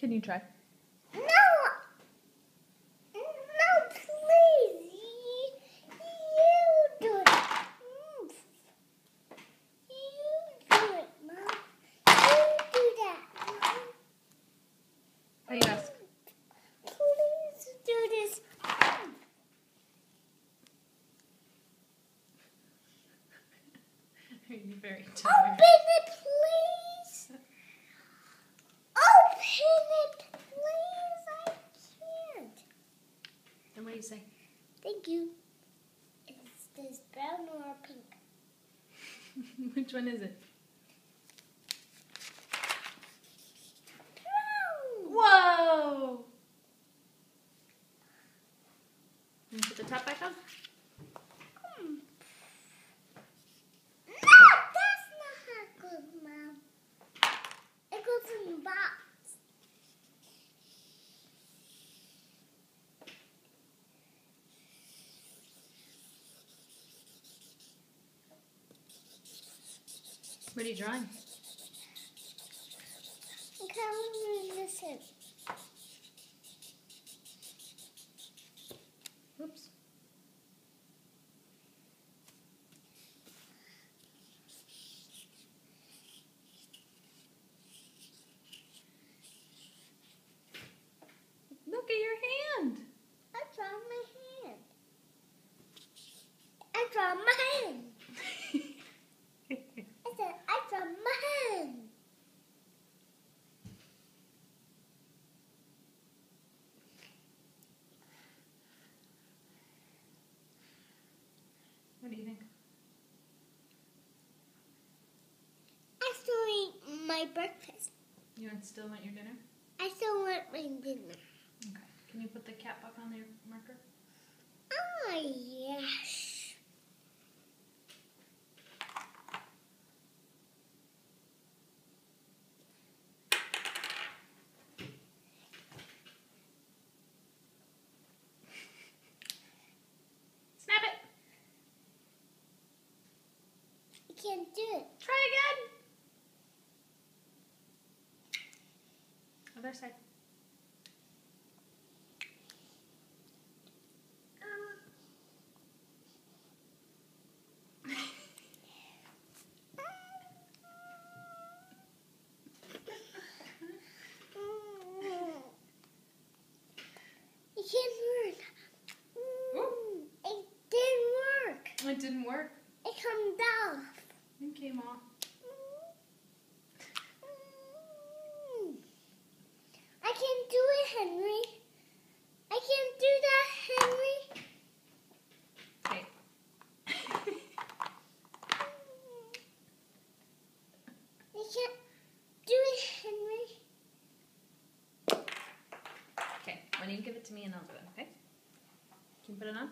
Can you try? No! No, please! You do it! You do it, Mom. You do that, Mom. Oh, you ask. Please do this. Are you very Open tired? it, please. Open it, please. I can't. Then what do you say? Thank you. Is this brown or pink? Which one is it? Brown. Whoa! Can you put the top back on? No, that's not how it goes, Mom. It goes in the box. What are you drawing? I'm coloring this in. Oops. Look at your hand. I draw my hand. I draw my hand. I said, I draw my hand. What do you think? I still eat my breakfast. You still want your dinner? I still want my dinner. Okay. Can you put the cap back on your marker? Oh, yes. Snap it. I can't do it. Try again. Other side. It can't work. It didn't work. It didn't work. It comes off. It came off. I can't do it, Henry. I can't do that, Henry. Okay. I can't do it, Henry. Okay. Why don't you give it to me and I'll do it, okay? Can you put it on?